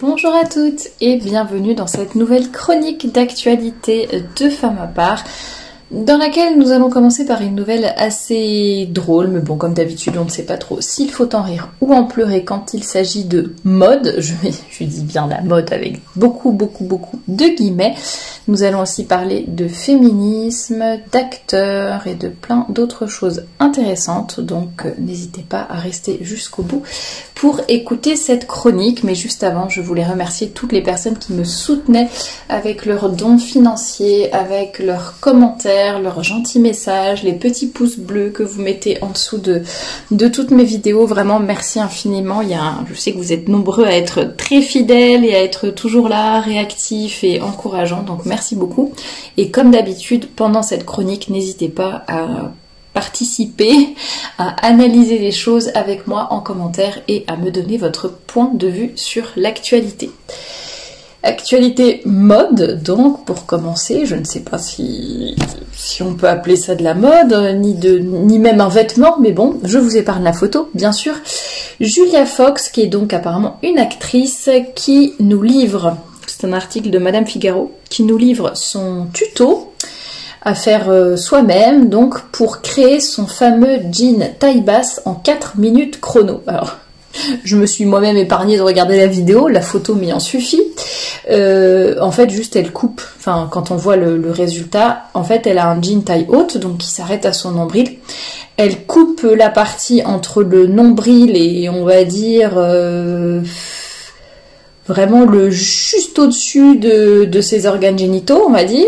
Bonjour à toutes et bienvenue dans cette nouvelle chronique d'actualité de Femme à part, dans laquelle nous allons commencer par une nouvelle assez drôle, mais bon, comme d'habitude on ne sait pas trop s'il faut en rire ou en pleurer quand il s'agit de mode. Je dis bien la mode avec beaucoup de guillemets. Nous allons aussi parler de féminisme, d'acteurs et de plein d'autres choses intéressantes, donc n'hésitez pas à rester jusqu'au bout pour écouter cette chronique. Mais juste avant, je voulais remercier toutes les personnes qui me soutenaient avec leurs dons financiers, avec leurs commentaires, leurs gentils messages, les petits pouces bleus que vous mettez en dessous de toutes mes vidéos. Vraiment, merci infiniment. Je sais que vous êtes nombreux à être très fidèles et à être toujours là, réactifs et encourageants, donc merci beaucoup. Et comme d'habitude, pendant cette chronique, n'hésitez pas à participer, à analyser les choses avec moi en commentaire et à me donner votre point de vue sur l'actualité. Actualité mode, donc, pour commencer. Je ne sais pas si on peut appeler ça de la mode, ni même un vêtement, mais bon, je vous épargne la photo, bien sûr. Julia Fox, qui est donc apparemment une actrice, qui nous livre, c'est un article de Madame Figaro, qui nous livre son tuto à faire soi-même, donc pour créer son fameux jean taille basse en 4 minutes chrono. Alors, je me suis moi-même épargnée de regarder la vidéo, la photo m'y en suffit. En fait, juste elle coupe, enfin quand on voit le résultat, en fait elle a un jean taille haute, donc qui s'arrête à son nombril. Elle coupe la partie entre le nombril et on va dire vraiment le juste au-dessus de ses organes génitaux, on va dire.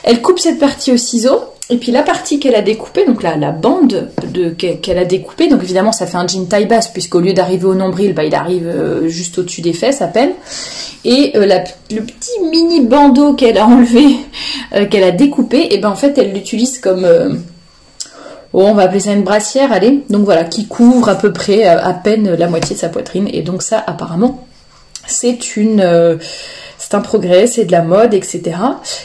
Elle coupe cette partie au ciseau. Et puis la partie qu'elle a découpée, donc la bande qu'elle a découpée, donc évidemment ça fait un jean taille basse, puisqu'au lieu d'arriver au nombril, il arrive juste au-dessus des fesses à peine. Et le petit mini bandeau qu'elle a enlevé, qu'elle a découpé, et ben en fait elle l'utilise comme, on va appeler ça une brassière, allez, donc voilà, qui couvre à peu près à peine la moitié de sa poitrine. Et donc ça apparemment c'est un progrès, c'est de la mode, etc.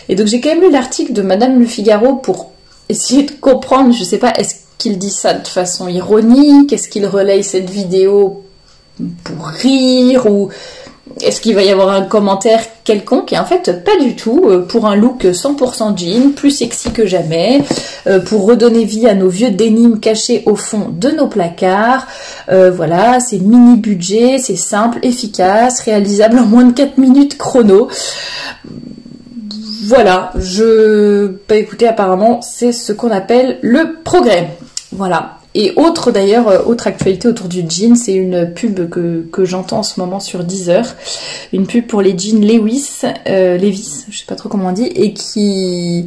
Et donc j'ai quand même lu l'article de Madame Le Figaro pour essayer de comprendre, je sais pas, est-ce qu'il dit ça de façon ironique, est-ce qu'il relaye cette vidéo pour rire, ou est-ce qu'il va y avoir un commentaire quelconque? Et en fait, pas du tout. Pour un look 100% jean, plus sexy que jamais, pour redonner vie à nos vieux denims cachés au fond de nos placards. Voilà, c'est mini budget, c'est simple, efficace, réalisable en moins de 4 minutes chrono. Voilà, écoutez, apparemment, c'est ce qu'on appelle le progrès. Voilà. Et autre actualité autour du jean, c'est une pub que j'entends en ce moment sur Deezer, une pub pour les jeans Levi's, je sais pas trop comment on dit, et qui,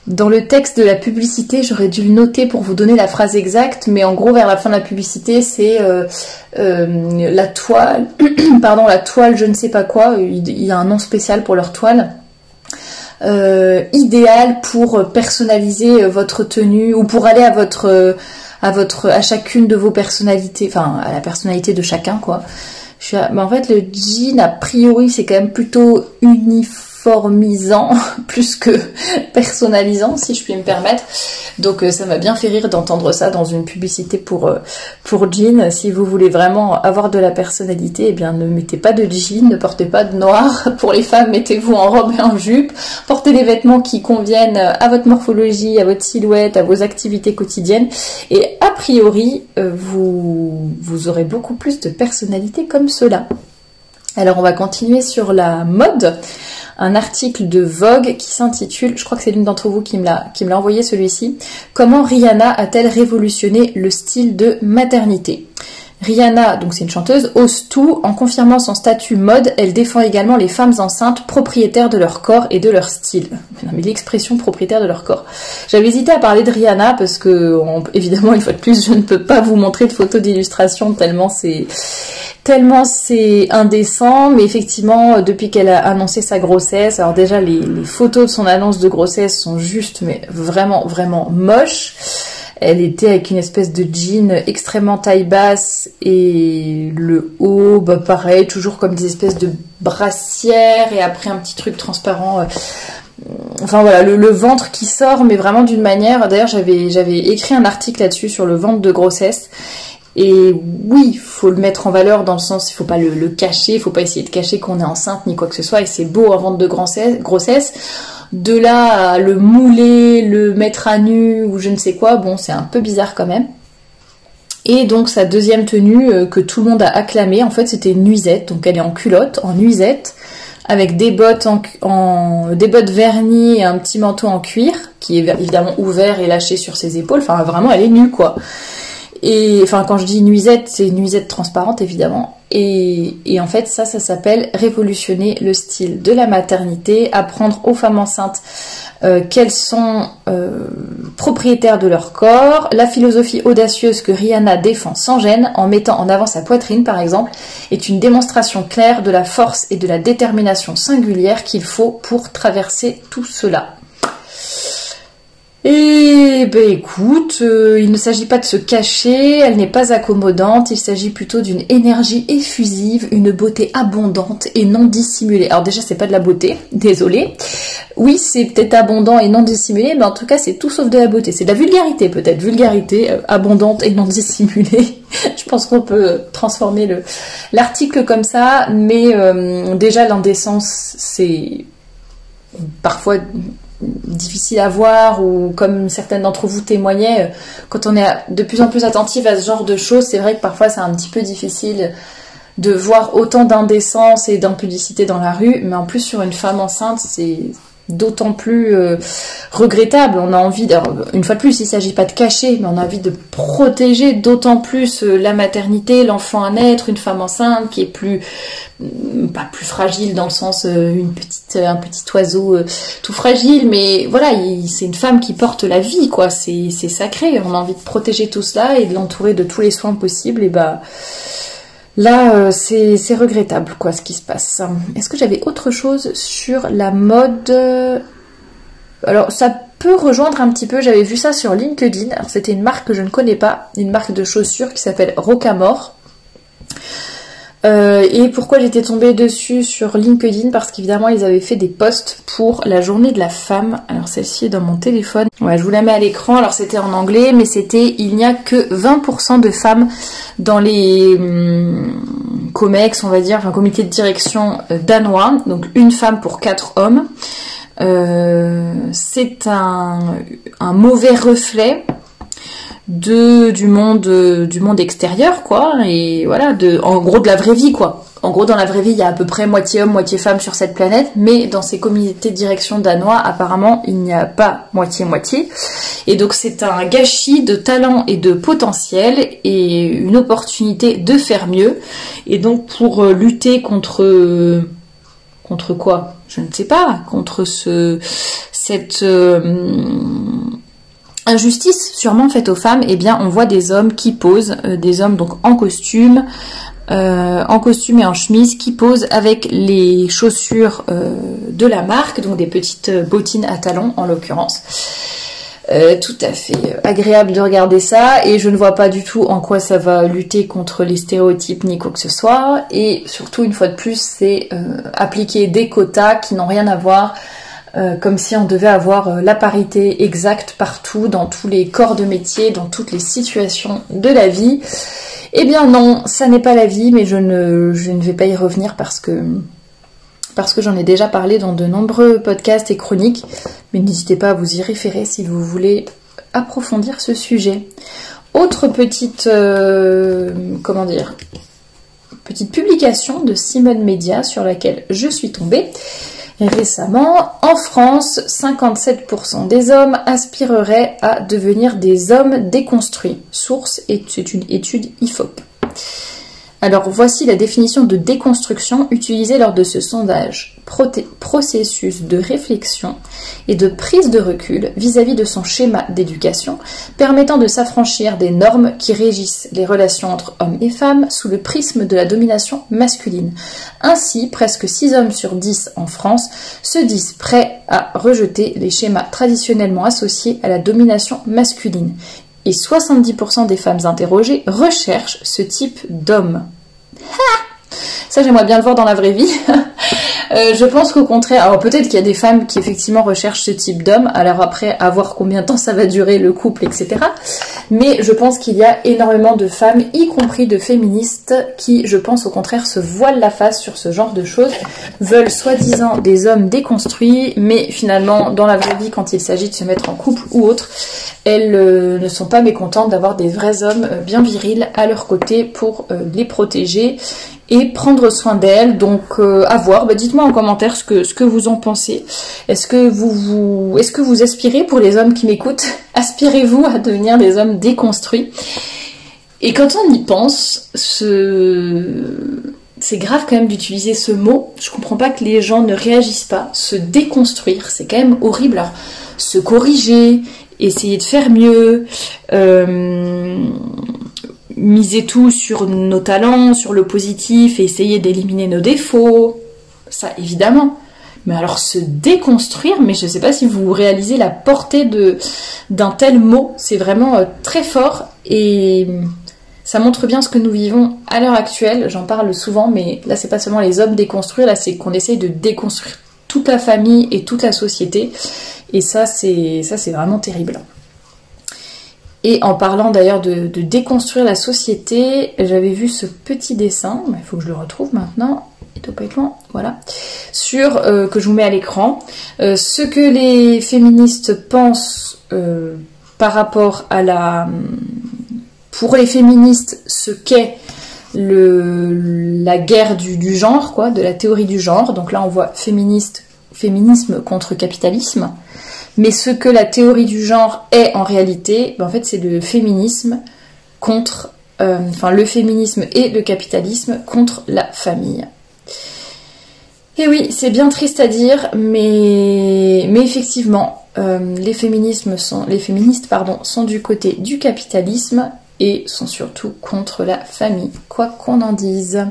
dans le texte de la publicité, j'aurais dû le noter pour vous donner la phrase exacte, mais en gros vers la fin de la publicité, c'est la toile, la toile je ne sais pas quoi, il y a un nom spécial pour leur toile. Idéal pour personnaliser votre tenue, ou pour aller à chacune de vos personnalités, enfin à la personnalité de chacun, quoi. Mais en fait le jean a priori c'est quand même plutôt uniformisant plus que personnalisant, si je puis me permettre. Donc ça m'a bien fait rire d'entendre ça dans une publicité pour jean. Si vous voulez vraiment avoir de la personnalité, eh bien ne mettez pas de jean, ne portez pas de noir. Pour les femmes, mettez-vous en robe et en jupe. Portez des vêtements qui conviennent à votre morphologie, à votre silhouette, à vos activités quotidiennes. Et a priori, vous aurez beaucoup plus de personnalité comme cela. Alors on va continuer sur la mode. Un article de Vogue qui s'intitule, je crois que c'est l'une d'entre vous qui me l'a envoyé celui-ci, Comment Rihanna a-t-elle révolutionné le style de maternité? Rihanna, donc c'est une chanteuse, ose tout. En confirmant son statut mode, elle défend également les femmes enceintes propriétaires de leur corps et de leur style. Non mais l'expression propriétaire de leur corps. J'avais hésité à parler de Rihanna parce que, évidemment, une fois de plus, je ne peux pas vous montrer de photos d'illustration tellement c'est indécent. Mais effectivement, depuis qu'elle a annoncé sa grossesse, alors déjà les photos de son annonce de grossesse sont juste, mais vraiment moches. Elle était avec une espèce de jean extrêmement taille basse et le haut, pareil, toujours comme des espèces de brassières et après un petit truc transparent. Enfin voilà, le ventre qui sort, mais vraiment d'une manière. D'ailleurs, j'avais écrit un article là-dessus sur le ventre de grossesse Et oui, il faut le mettre en valeur dans le sens, il faut pas le cacher, il faut pas essayer de cacher qu'on est enceinte ni quoi que ce soit, et c'est beau en vente de grossesse. De là à le mouler, le mettre à nu ou je ne sais quoi, bon, c'est un peu bizarre quand même. Et donc sa deuxième tenue que tout le monde a acclamée, en fait c'était une nuisette, donc elle est en culotte, en nuisette, avec des bottes des bottes vernies et un petit manteau en cuir, qui est évidemment ouvert et lâché sur ses épaules, enfin vraiment elle est nue quoi. Et enfin, quand je dis nuisette, c'est une nuisette transparente évidemment. Et en fait, ça s'appelle révolutionner le style de la maternité, apprendre aux femmes enceintes qu'elles sont propriétaires de leur corps, la philosophie audacieuse que Rihanna défend sans gêne, en mettant en avant sa poitrine par exemple, est une démonstration claire de la force et de la détermination singulière qu'il faut pour traverser tout cela. Et ben écoute, il ne s'agit pas de se cacher, elle n'est pas accommodante, il s'agit plutôt d'une énergie effusive, une beauté abondante et non dissimulée. Alors déjà c'est pas de la beauté, désolée. Oui c'est peut-être abondant et non dissimulé, mais en tout cas c'est tout sauf de la beauté. C'est de la vulgarité peut-être, vulgarité abondante et non dissimulée. Je pense qu'on peut transformer l'article comme ça, mais déjà l'indécence c'est parfois difficile à voir, ou comme certaines d'entre vous témoignaient, quand on est de plus en plus attentive à ce genre de choses, c'est vrai que parfois c'est un petit peu difficile de voir autant d'indécence et d'impudicité dans la rue, mais en plus sur une femme enceinte c'est d'autant plus regrettable. On a envie, une fois de plus il ne s'agit pas de cacher, mais on a envie de protéger d'autant plus la maternité, l'enfant à naître, une femme enceinte qui est pas plus fragile dans le sens un petit oiseau tout fragile, mais voilà, c'est une femme qui porte la vie quoi, c'est sacré, on a envie de protéger tout cela et de l'entourer de tous les soins possibles. Et bah là, c'est regrettable, quoi, ce qui se passe. Est-ce que j'avais autre chose sur la mode? Alors, ça peut rejoindre un petit peu, j'avais vu ça sur LinkedIn. Alors, c'était une marque que je ne connais pas, une marque de chaussures qui s'appelle Rocamore. Et pourquoi j'étais tombée dessus sur LinkedIn? Parce qu'évidemment, ils avaient fait des posts pour la journée de la femme. Alors, celle-ci est dans mon téléphone. Ouais, je vous la mets à l'écran. Alors, c'était en anglais, mais c'était « Il n'y a que 20% de femmes dans les COMEX, on va dire, enfin, comité de direction danois. Donc, une femme pour 4 hommes. C'est un mauvais reflet du monde extérieur quoi, et voilà, en gros de la vraie vie quoi. En gros dans la vraie vie il y a à peu près moitié homme moitié femme sur cette planète, mais dans ces comités de direction danois apparemment il n'y a pas moitié, et donc c'est un gâchis de talent et de potentiel et une opportunité de faire mieux. Et donc pour lutter contre quoi, je ne sais pas, contre cette injustice sûrement faite aux femmes, eh bien on voit des hommes qui posent, des hommes donc en costume et en chemise, qui posent avec les chaussures de la marque, donc des petites bottines à talons en l'occurrence. Tout à fait agréable de regarder ça, et je ne vois pas du tout en quoi ça va lutter contre les stéréotypes ni quoi que ce soit, et surtout une fois de plus c'est appliquer des quotas qui n'ont rien à voir, comme si on devait avoir la parité exacte partout, dans tous les corps de métier, dans toutes les situations de la vie. Eh bien non, ça n'est pas la vie, mais je ne vais pas y revenir parce que j'en ai déjà parlé dans de nombreux podcasts et chroniques, mais n'hésitez pas à vous y référer si vous voulez approfondir ce sujet. Autre petite petite publication de Simone Média sur laquelle je suis tombée récemment. En France, 57% des hommes aspireraient à devenir des hommes déconstruits. Source, c'est une étude IFOP. Alors voici la définition de déconstruction utilisée lors de ce sondage. Processus de réflexion et de prise de recul vis-à-vis de son schéma d'éducation, permettant de s'affranchir des normes qui régissent les relations entre hommes et femmes sous le prisme de la domination masculine. Ainsi, presque 6 hommes sur 10 en France se disent prêts à rejeter les schémas traditionnellement associés à la domination masculine. Et 70% des femmes interrogées recherchent ce type d'homme. Ça, j'aimerais bien le voir dans la vraie vie. Je pense qu'au contraire, alors peut-être qu'il y a des femmes qui effectivement recherchent ce type d'homme, alors après, à voir combien de temps ça va durer le couple, etc. Mais je pense qu'il y a énormément de femmes, y compris de féministes, qui, je pense au contraire, se voilent la face sur ce genre de choses, veulent soi-disant des hommes déconstruits, mais finalement, dans la vraie vie, quand il s'agit de se mettre en couple ou autre, elles ne sont pas mécontentes d'avoir des vrais hommes bien virils à leur côté pour les protéger et prendre soin d'elles. Donc à voir, dites-moi en commentaire ce que vous en pensez. Est-ce que vous aspirez, pour les hommes qui m'écoutent, aspirez-vous à devenir des hommes déconstruits? Et quand on y pense, c'est grave quand même d'utiliser ce mot. Je comprends pas que les gens ne réagissent pas. Se déconstruire, c'est quand même horrible. Alors, se corriger, essayer de faire mieux, miser tout sur nos talents, sur le positif, et essayer d'éliminer nos défauts, ça évidemment. Mais alors se déconstruire, mais je ne sais pas si vous réalisez la portée d'un tel mot, c'est vraiment très fort, et ça montre bien ce que nous vivons à l'heure actuelle. J'en parle souvent, mais là c'est pas seulement les hommes déconstruire, là c'est qu'on essaye de déconstruire toute la famille et toute la société, et ça c'est vraiment terrible. Et en parlant d'ailleurs de déconstruire la société, j'avais vu ce petit dessin, il faut que je le retrouve maintenant, il doit pas être loin, voilà, que je vous mets à l'écran, ce que les féministes pensent par rapport à pour les féministes, ce qu'est la guerre du genre, quoi, de la théorie du genre. Donc là on voit féminisme contre capitalisme. Mais ce que la théorie du genre est en réalité, en fait c'est le féminisme contre, le féminisme et le capitalisme contre la famille. Et oui, c'est bien triste à dire, mais effectivement, les féministes sont du côté du capitalisme et sont surtout contre la famille, quoi qu'on en dise.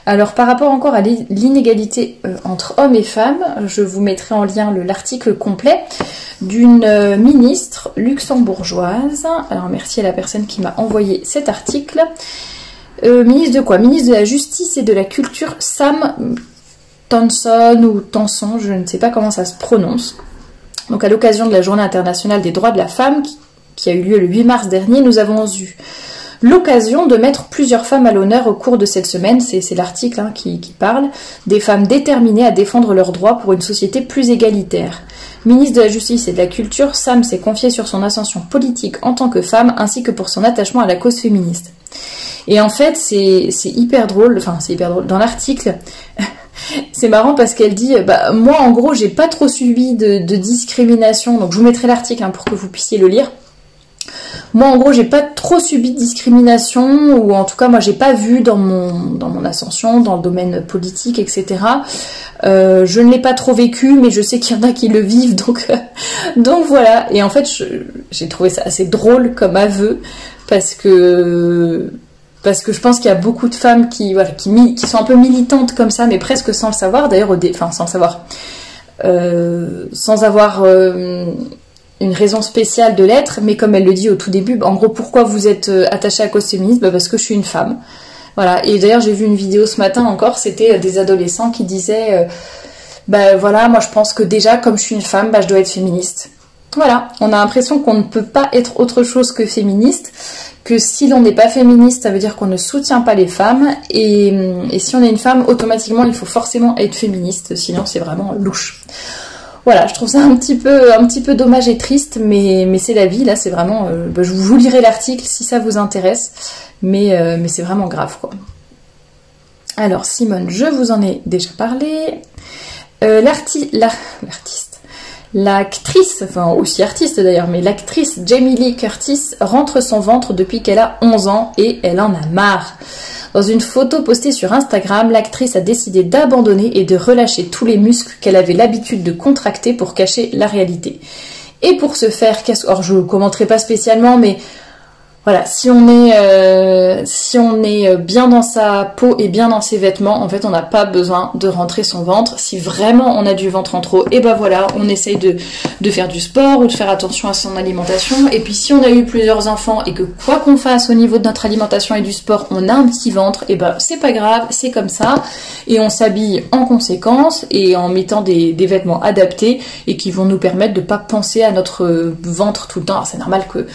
Alors par rapport encore à l'inégalité entre hommes et femmes, je vous mettrai en lien l'article complet d'une ministre luxembourgeoise. Alors merci à la personne qui m'a envoyé cet article. Ministre de quoi? Ministre de la Justice et de la Culture, Sam Tanson ou Tanson, je ne sais pas comment ça se prononce. Donc à l'occasion de la Journée internationale des droits de la femme, qui a eu lieu le 8 mars dernier, nous avons eu l'occasion de mettre plusieurs femmes à l'honneur au cours de cette semaine. C'est l'article qui parle des femmes déterminées à défendre leurs droits pour une société plus égalitaire. Ministre de la Justice et de la Culture, Sam s'est confiée sur son ascension politique en tant que femme, ainsi que pour son attachement à la cause féministe. Et en fait, c'est hyper drôle, dans l'article, c'est marrant parce qu'elle dit, moi en gros, j'ai pas trop subi de discrimination, donc je vous mettrai l'article pour que vous puissiez le lire. Moi, en gros, j'ai pas trop subi de discrimination, ou en tout cas, moi, j'ai pas vu dans mon ascension, dans le domaine politique, etc. Je ne l'ai pas trop vécu, mais je sais qu'il y en a qui le vivent, donc voilà. Et en fait, j'ai trouvé ça assez drôle comme aveu, parce que je pense qu'il y a beaucoup de femmes qui sont un peu militantes comme ça, mais presque sans le savoir, d'ailleurs, sans avoir une raison spéciale de l'être, mais comme elle le dit au tout début, en gros, pourquoi vous êtes attachée à la cause féministe? Parce que je suis une femme. Voilà. Et d'ailleurs, j'ai vu une vidéo ce matin encore, c'était des adolescents qui disaient moi je pense que déjà, comme je suis une femme, je dois être féministe. Voilà. On a l'impression qu'on ne peut pas être autre chose que féministe, que si l'on n'est pas féministe, ça veut dire qu'on ne soutient pas les femmes, et si on est une femme, automatiquement, il faut forcément être féministe, sinon c'est vraiment louche. Voilà, je trouve ça un petit peu dommage et triste, mais c'est la vie, là, c'est vraiment... je vous lirai l'article si ça vous intéresse, mais c'est vraiment grave, quoi. Alors, Simone, je vous en ai déjà parlé. L'actrice, enfin aussi artiste d'ailleurs, mais l'actrice Jamie Lee Curtis rentre son ventre depuis qu'elle a 11 ans et elle en a marre. Dans une photo postée sur Instagram, l'actrice a décidé d'abandonner et de relâcher tous les muscles qu'elle avait l'habitude de contracter pour cacher la réalité. Et pour ce faire, alors je ne commenterai pas spécialement, mais Voilà, si on est bien dans sa peau et bien dans ses vêtements, en fait, on n'a pas besoin de rentrer son ventre. Si vraiment on a du ventre en trop, et ben voilà, on essaye de faire du sport ou de faire attention à son alimentation. Et puis si on a eu plusieurs enfants et que quoi qu'on fasse au niveau de notre alimentation et du sport, on a un petit ventre, et ben c'est pas grave, c'est comme ça. Et on s'habille en conséquence et en mettant des vêtements adaptés et qui vont nous permettre de pas penser à notre ventre tout le temps. Alors, c'est normal que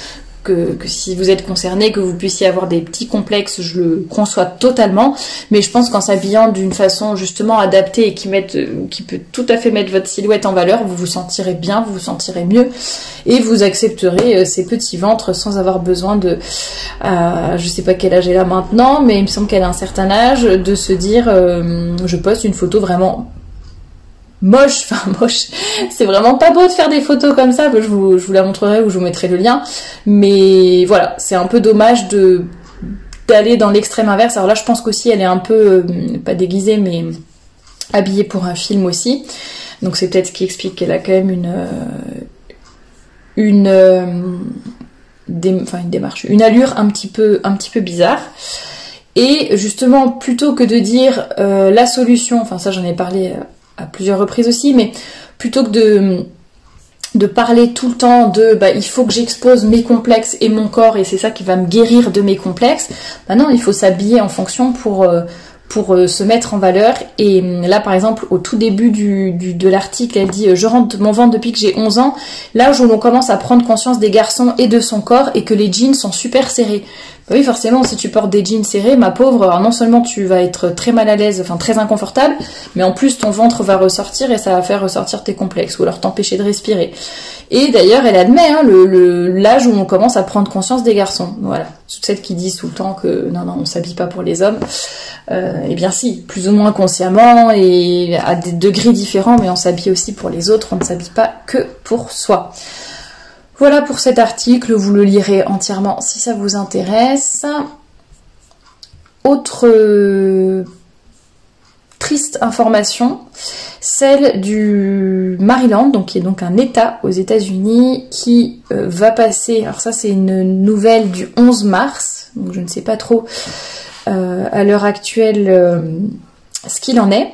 si vous êtes concerné, que vous puissiez avoir des petits complexes, je le conçois totalement, mais je pense qu'en s'habillant d'une façon justement adaptée et qui peut tout à fait mettre votre silhouette en valeur, vous vous sentirez bien, vous vous sentirez mieux et vous accepterez ces petits ventres sans avoir besoin de, je sais pas quel âge elle a maintenant, mais il me semble qu'elle a un certain âge, de se dire je poste une photo vraiment moche, c'est vraiment pas beau de faire des photos comme ça, je vous la montrerai ou je vous mettrai le lien, mais voilà, c'est un peu dommage d'aller dans l'extrême inverse. Alors là je pense qu'aussi elle est un peu, pas déguisée, mais habillée pour un film aussi, donc c'est peut-être ce qui explique qu'elle a quand même une démarche, une allure un petit peu bizarre. Et justement, plutôt que de dire la solution, enfin ça j'en ai parlé à plusieurs reprises aussi, mais plutôt que de parler tout le temps de il faut que j'expose mes complexes et mon corps et c'est ça qui va me guérir de mes complexes, non, il faut s'habiller en fonction pour se mettre en valeur. Et là par exemple au tout début de l'article, elle dit je rentre mon ventre depuis que j'ai 11 ans, là où on commence à prendre conscience des garçons et de son corps et que les jeans sont super serrés. Oui, forcément, si tu portes des jeans serrés, ma pauvre, alors non seulement tu vas être très mal à l'aise, enfin très inconfortable, mais en plus ton ventre va ressortir et ça va faire ressortir tes complexes ou alors t'empêcher de respirer. Et d'ailleurs, elle admet l'âge où on commence à prendre conscience des garçons. Voilà, toutes celles qui disent tout le temps que non, on s'habille pas pour les hommes. Eh bien si, plus ou moins consciemment et à des degrés différents, mais on s'habille aussi pour les autres, on ne s'habille pas que pour soi. Voilà pour cet article, vous le lirez entièrement si ça vous intéresse. Autre triste information, celle du Maryland, donc qui est donc un État aux États-Unis qui va passer, alors ça c'est une nouvelle du 11 mars, donc je ne sais pas trop à l'heure actuelle ce qu'il en est,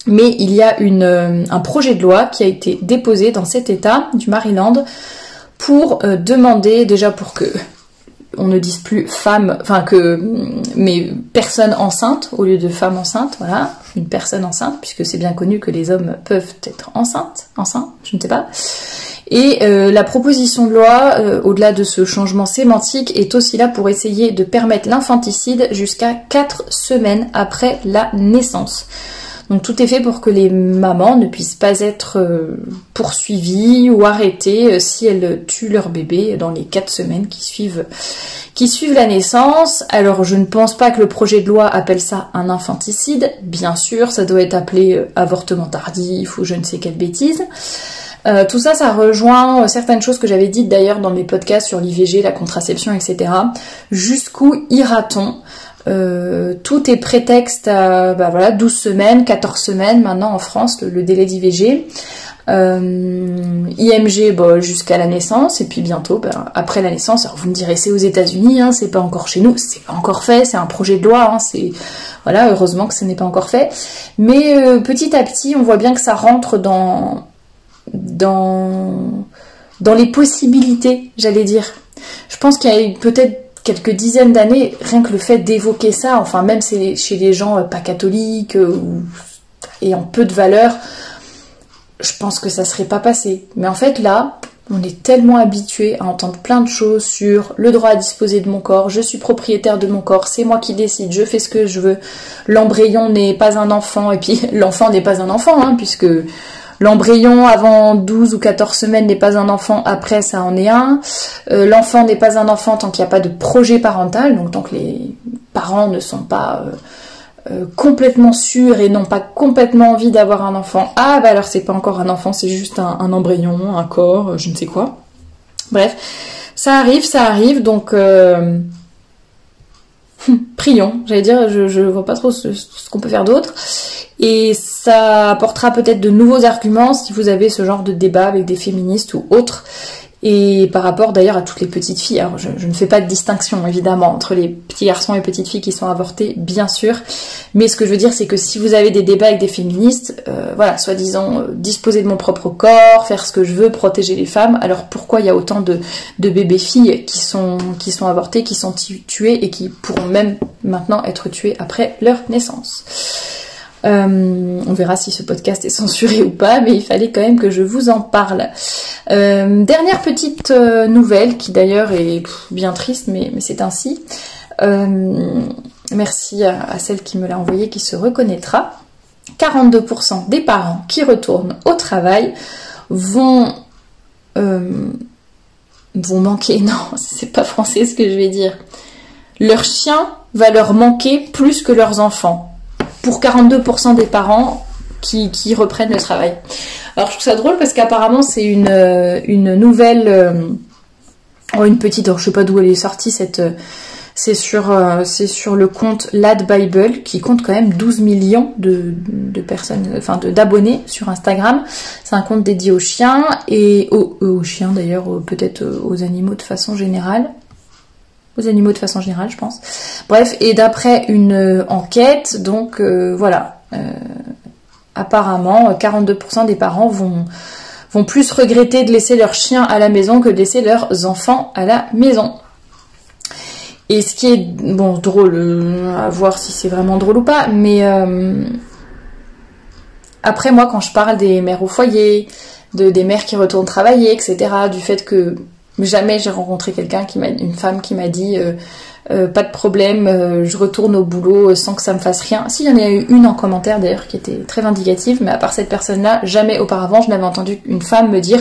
mais il y a un projet de loi qui a été déposé dans cet État du Maryland pour demander, déjà pour que on ne dise plus femme, mais personne enceinte au lieu de femme enceinte, voilà, une personne enceinte, puisque c'est bien connu que les hommes peuvent être enceintes, je ne sais pas. Et la proposition de loi, au-delà de ce changement sémantique, est aussi là pour essayer de permettre l'infanticide jusqu'à 4 semaines après la naissance. Donc tout est fait pour que les mamans ne puissent pas être poursuivies ou arrêtées si elles tuent leur bébé dans les 4 semaines qui suivent la naissance. Alors je ne pense pas que le projet de loi appelle ça un infanticide. Bien sûr, ça doit être appelé avortement tardif ou je ne sais quelle bêtise. Tout ça, ça rejoint certaines choses que j'avais dites d'ailleurs dans mes podcasts sur l'IVG, la contraception, etc. Jusqu'où ira-t-on ? Tout est prétexte à 12 semaines, 14 semaines maintenant en France, le délai d'IVG. IMG jusqu'à la naissance et puis bientôt après la naissance. Alors vous me direz c'est aux États-Unis, c'est pas encore chez nous, c'est pas encore fait, c'est un projet de loi, heureusement que ce n'est pas encore fait. Mais petit à petit, on voit bien que ça rentre dans les possibilités, j'allais dire. Je pense qu'il y a peut-être quelques dizaines d'années, rien que le fait d'évoquer ça, enfin même chez les gens pas catholiques ou ayant peu de valeur, je pense que ça serait pas passé. Mais en fait là, on est tellement habitué à entendre plein de choses sur le droit à disposer de mon corps, je suis propriétaire de mon corps, c'est moi qui décide, je fais ce que je veux, l'embryon n'est pas un enfant, et puis l'enfant n'est pas un enfant, puisque l'embryon avant 12 ou 14 semaines n'est pas un enfant, après ça en est un. L'enfant n'est pas un enfant tant qu'il n'y a pas de projet parental, donc tant que les parents ne sont pas complètement sûrs et n'ont pas complètement envie d'avoir un enfant. Alors c'est pas encore un enfant, c'est juste un embryon, un corps, je ne sais quoi. Bref, ça arrive, donc prions, j'allais dire, je vois pas trop ce qu'on peut faire d'autre. Et ça apportera peut-être de nouveaux arguments si vous avez ce genre de débat avec des féministes ou autres. Et par rapport d'ailleurs à toutes les petites filles, alors je ne fais pas de distinction évidemment entre les petits garçons et petites filles qui sont avortés, bien sûr, mais ce que je veux dire c'est que si vous avez des débats avec des féministes, voilà, soi-disant disposer de mon propre corps, faire ce que je veux, protéger les femmes, alors pourquoi il y a autant de bébés filles qui sont avortés, qui sont tués et qui pourront même maintenant être tués après leur naissance? On verra si ce podcast est censuré ou pas, mais il fallait quand même que je vous en parle. Dernière petite nouvelle, qui d'ailleurs est bien triste, mais c'est ainsi. Merci à celle qui me l'a envoyée, qui se reconnaîtra. 42% des parents qui retournent au travail vont manquer, non, c'est pas français ce que je vais dire. Leur chien va leur manquer plus que leurs enfants. Pour 42% des parents qui reprennent le travail. Alors je trouve ça drôle parce qu'apparemment c'est une nouvelle, une petite, alors je sais pas d'où elle est sortie c'est sur le compte Lad Bible qui compte quand même 12 millions de personnes, enfin d'abonnés sur Instagram. C'est un compte dédié aux chiens et aux chiens d'ailleurs, peut-être aux animaux de façon générale. Aux animaux de façon générale, je pense. Bref, et d'après une enquête, donc voilà, apparemment 42% des parents vont plus regretter de laisser leur chien à la maison que de laisser leurs enfants à la maison. Et ce qui est, bon, drôle, à voir si c'est vraiment drôle ou pas, mais après moi quand je parle des mères au foyer, des mères qui retournent travailler, etc., du fait que jamais j'ai rencontré une femme qui m'a dit pas de problème, je retourne au boulot sans que ça me fasse rien. Si, il y en a eu une en commentaire d'ailleurs qui était très vindicative, mais à part cette personne-là, jamais auparavant je n'avais entendu une femme me dire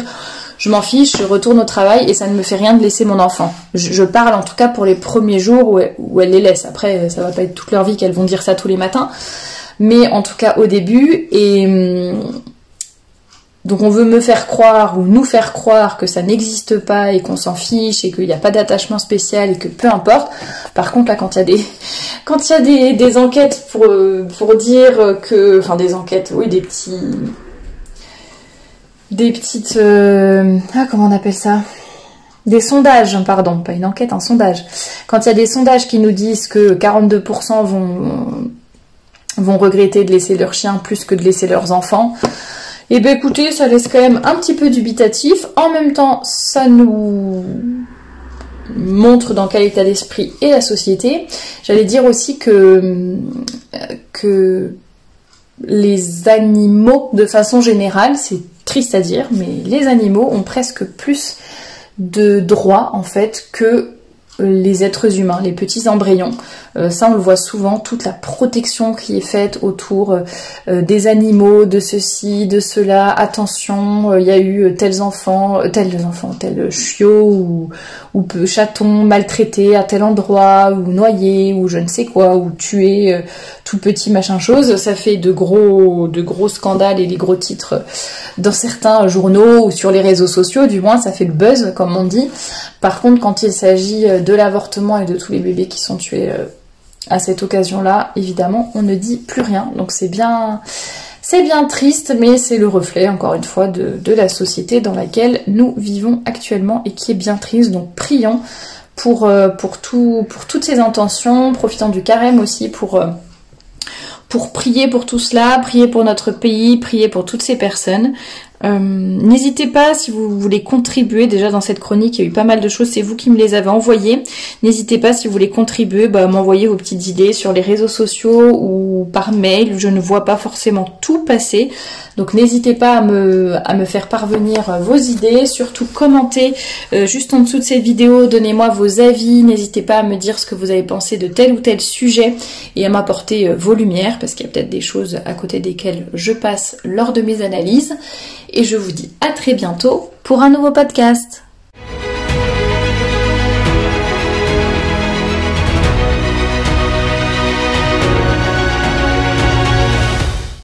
je m'en fiche, je retourne au travail et ça ne me fait rien de laisser mon enfant. Je parle en tout cas pour les premiers jours où elles les laissent. Après, ça va pas être toute leur vie qu'elles vont dire ça tous les matins, mais en tout cas au début. Et donc on veut me faire croire ou nous faire croire que ça n'existe pas et qu'on s'en fiche et qu'il n'y a pas d'attachement spécial et que peu importe. Par contre là quand il y a des enquêtes pour dire que, enfin des enquêtes, oui, des petites comment on appelle ça, des sondages, pardon, pas une enquête, un sondage. Quand il y a des sondages qui nous disent que 42% vont regretter de laisser leur chien plus que de laisser leurs enfants, et ben écoutez, ça laisse quand même un petit peu dubitatif. En même temps, ça nous montre dans quel état d'esprit est la société. J'allais dire aussi que les animaux, de façon générale, c'est triste à dire, mais les animaux ont presque plus de droits en fait que les êtres humains, les petits embryons. Ça on le voit souvent, toute la protection qui est faite autour des animaux, de ceci, de cela. Attention, il y a eu tels chiots ou chatons maltraités à tel endroit, ou noyés, ou je ne sais quoi, ou tués, tout petit machin chose. Ça fait de gros scandales et des gros titres dans certains journaux ou sur les réseaux sociaux, du moins ça fait le buzz comme on dit. Par contre, quand il s'agit de l'avortement et de tous les bébés qui sont tués à cette occasion-là, évidemment, on ne dit plus rien. Donc c'est bien triste, mais c'est le reflet, encore une fois, de la société dans laquelle nous vivons actuellement et qui est bien triste. Donc prions pour toutes ces intentions, profitant du carême aussi pour prier pour tout cela, prier pour notre pays, prier pour toutes ces personnes. N'hésitez pas, si vous voulez contribuer, déjà dans cette chronique il y a eu pas mal de choses, c'est vous qui me les avez envoyées. N'hésitez pas, si vous voulez contribuer, m'envoyer vos petites idées sur les réseaux sociaux ou par mail. Je ne vois pas forcément tout passer, donc n'hésitez pas à me faire parvenir vos idées, surtout commentez juste en dessous de cette vidéo, donnez-moi vos avis, n'hésitez pas à me dire ce que vous avez pensé de tel ou tel sujet et à m'apporter vos lumières, parce qu'il y a peut-être des choses à côté desquelles je passe lors de mes analyses. Et je vous dis à très bientôt pour un nouveau podcast.